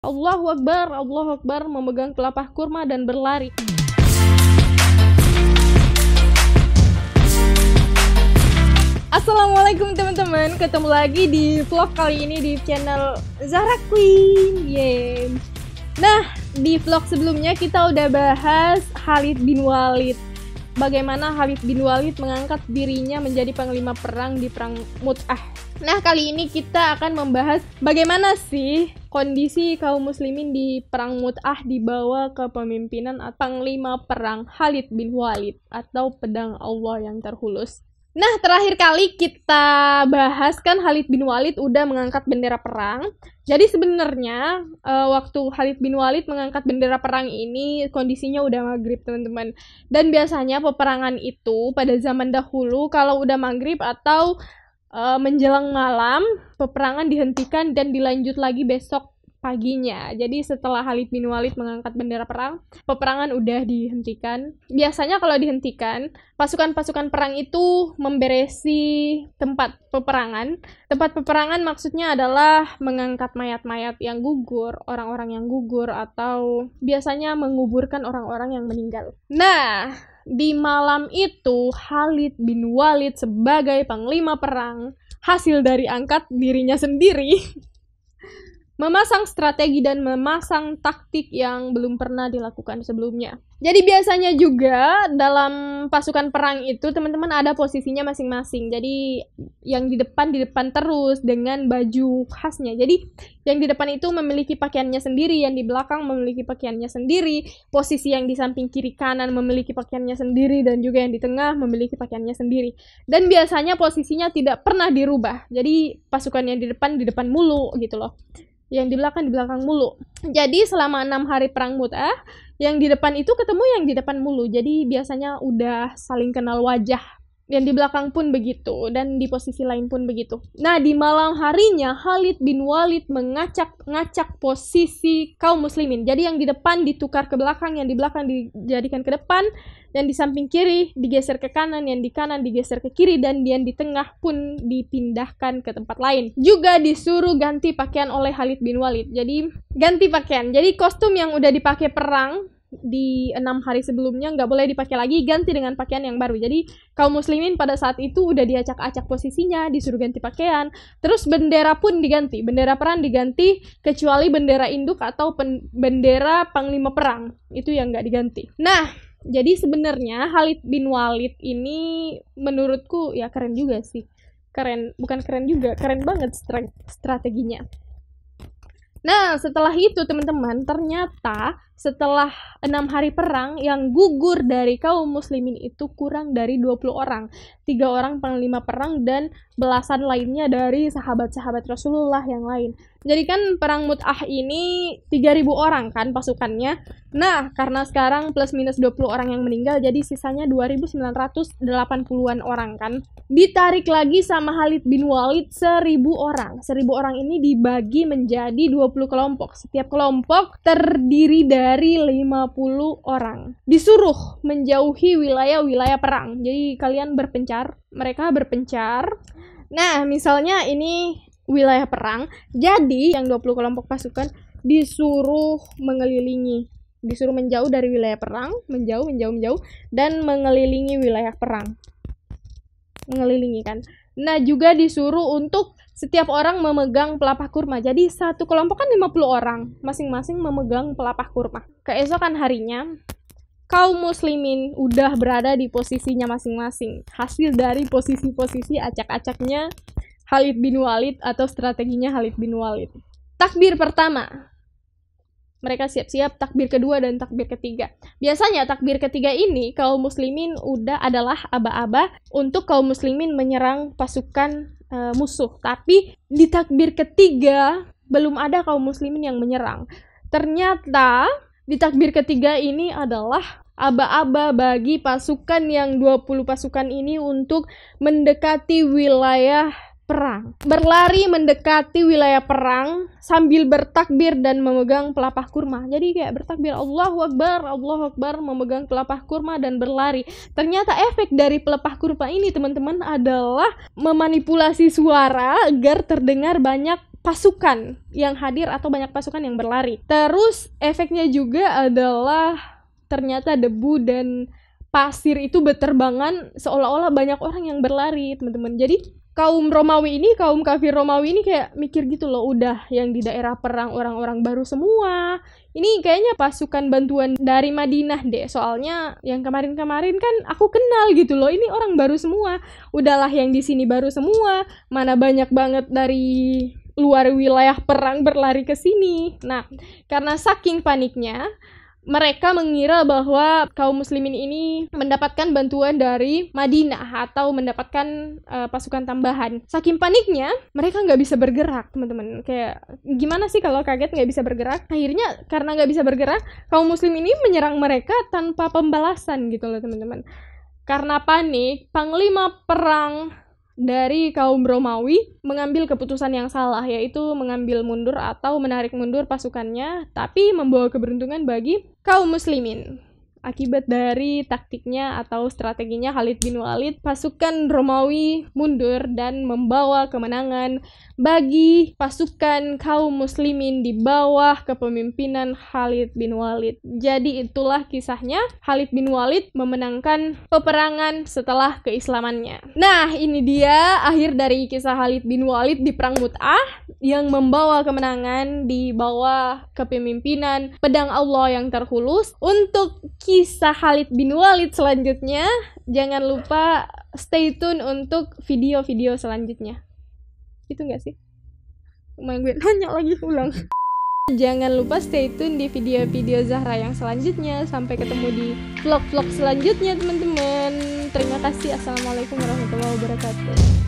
Allahu Akbar, memegang pelepah kurma dan berlari. Assalamualaikum teman-teman, ketemu lagi di vlog kali ini di channel Zahra Queen. Yeay. Nah, di vlog sebelumnya kita udah bahas Khalid bin Walid. Bagaimana Khalid bin Walid mengangkat dirinya menjadi panglima perang di perang Mu'tah. Nah, kali ini kita akan membahas bagaimana sih kondisi kaum muslimin di perang Mu'tah dibawa ke pemimpinan panglima perang Khalid bin Walid atau pedang Allah yang terhulus. Nah, terakhir kali kita bahas kan Khalid bin Walid udah mengangkat bendera perang. Jadi sebenarnya waktu Khalid bin Walid mengangkat bendera perang ini kondisinya udah maghrib, teman-teman. Dan biasanya peperangan itu pada zaman dahulu kalau udah maghrib atau menjelang malam, peperangan dihentikan dan dilanjut lagi besok paginya. Jadi setelah Khalid bin Walid mengangkat bendera perang, peperangan udah dihentikan. Biasanya kalau dihentikan, pasukan-pasukan perang itu memberesi tempat peperangan. Tempat peperangan maksudnya adalah mengangkat mayat-mayat yang gugur, orang-orang yang gugur, atau biasanya menguburkan orang-orang yang meninggal. Nah, di malam itu Khalid bin Walid sebagai panglima perang, hasil dari angkat dirinya sendiri, memasang strategi dan memasang taktik yang belum pernah dilakukan sebelumnya. Jadi biasanya juga dalam pasukan perang itu teman-teman ada posisinya masing-masing. Jadi yang di depan terus dengan baju khasnya. Jadi yang di depan itu memiliki pakaiannya sendiri, yang di belakang memiliki pakaiannya sendiri, posisi yang di samping kiri kanan memiliki pakaiannya sendiri, dan juga yang di tengah memiliki pakaiannya sendiri. Dan biasanya posisinya tidak pernah dirubah. Jadi pasukan yang di depan mulu gitu loh. Yang di belakang mulu. Jadi selama 6 hari perang Mu'tah, yang di depan itu ketemu yang di depan mulu. Jadi biasanya udah saling kenal wajah. Yang di belakang pun begitu, dan di posisi lain pun begitu. Nah, di malam harinya Khalid bin Walid ngacak posisi kaum muslimin. Jadi yang di depan ditukar ke belakang, yang di belakang dijadikan ke depan, yang di samping kiri digeser ke kanan, yang di kanan digeser ke kiri, dan yang di tengah pun dipindahkan ke tempat lain. Juga disuruh ganti pakaian oleh Khalid bin Walid. Jadi ganti pakaian. Jadi kostum yang udah dipakai perang di 6 hari sebelumnya nggak boleh dipakai lagi, ganti dengan pakaian yang baru. Jadi kaum muslimin pada saat itu udah diacak-acak posisinya, disuruh ganti pakaian. Terus bendera pun diganti, bendera perang diganti, kecuali bendera induk atau bendera panglima perang, itu yang nggak diganti. Nah, jadi sebenarnya Khalid bin Walid ini menurutku ya keren juga sih. Keren banget strateginya. Nah, setelah itu teman-teman, ternyata setelah 6 hari perang, yang gugur dari kaum muslimin itu kurang dari 20 orang. 3 orang panglima perang dan belasan lainnya dari sahabat-sahabat Rasulullah yang lain. Jadi kan perang Mu'tah ini 3.000 orang kan pasukannya. Nah, karena sekarang plus minus 20 orang yang meninggal, jadi sisanya 2.980-an orang kan. Ditarik lagi sama Khalid bin Walid 1.000 orang. 1.000 orang ini dibagi menjadi 20 kelompok. Setiap kelompok terdiri dari 50 orang. Disuruh menjauhi wilayah-wilayah perang. Jadi kalian berpencar, mereka berpencar. Nah, misalnya ini wilayah perang, jadi yang 20 kelompok pasukan disuruh mengelilingi, disuruh menjauh dari wilayah perang, menjauh, dan mengelilingi wilayah perang. Mengelilingi kan. Nah, juga disuruh untuk setiap orang memegang pelepah kurma. Jadi satu kelompok kan 50 orang, masing-masing memegang pelepah kurma. Keesokan harinya, kaum muslimin udah berada di posisinya masing-masing. Hasil dari posisi-posisi acak-acaknya Khalid bin Walid atau strateginya Khalid bin Walid. Takbir pertama, mereka siap-siap. Takbir kedua dan takbir ketiga. Biasanya takbir ketiga ini kaum muslimin adalah aba-aba untuk kaum muslimin menyerang pasukan musuh. Tapi di takbir ketiga belum ada kaum muslimin yang menyerang. Ternyata di takbir ketiga ini adalah aba-aba bagi pasukan yang 20 pasukan ini untuk mendekati wilayah perang. Berlari mendekati wilayah perang sambil bertakbir dan memegang pelepah kurma. Jadi kayak bertakbir Allahu Akbar, memegang pelepah kurma dan berlari. Ternyata efek dari pelepah kurma ini teman-teman adalah memanipulasi suara agar terdengar banyak pasukan yang hadir atau banyak pasukan yang berlari. Terus efeknya juga adalah ternyata debu dan pasir itu berterbangan seolah-olah banyak orang yang berlari, teman-teman. Jadi kaum kafir Romawi ini kayak mikir gitu loh, udah yang di daerah perang orang-orang baru semua. Ini kayaknya pasukan bantuan dari Madinah deh, soalnya yang kemarin-kemarin kan aku kenal gitu loh, ini orang baru semua. Udahlah yang di sini baru semua, mana banyak banget dari luar wilayah perang berlari ke sini. Nah, karena saking paniknya, mereka mengira bahwa kaum muslimin ini mendapatkan bantuan dari Madinah atau mendapatkan pasukan tambahan. Saking paniknya, mereka nggak bisa bergerak, teman-teman. Kayak gimana sih kalau kaget nggak bisa bergerak? Akhirnya karena nggak bisa bergerak, kaum muslim ini menyerang mereka tanpa pembalasan gitu loh, teman-teman. Karena panik, panglima perang dari kaum Romawi mengambil keputusan yang salah, yaitu mengambil mundur atau menarik mundur pasukannya, tapi membawa keberuntungan bagi kaum muslimin. Akibat dari taktiknya atau strateginya Khalid bin Walid, pasukan Romawi mundur dan membawa kemenangan bagi pasukan kaum muslimin di bawah kepemimpinan Khalid bin Walid. Jadi itulah kisahnya, Khalid bin Walid memenangkan peperangan setelah keislamannya. Nah, ini dia akhir dari kisah Khalid bin Walid di Perang Mu'tah yang membawa kemenangan di bawah kepemimpinan pedang Allah yang terhulus. Untuk kisah Khalid bin Walid selanjutnya, jangan lupa stay tune untuk video-video selanjutnya. Itu gak sih? Gue nanya lagi ulang. Jangan lupa stay tune di video-video Zahra yang selanjutnya. Sampai ketemu di vlog-vlog selanjutnya, teman-teman. Terima kasih. Assalamualaikum warahmatullahi wabarakatuh.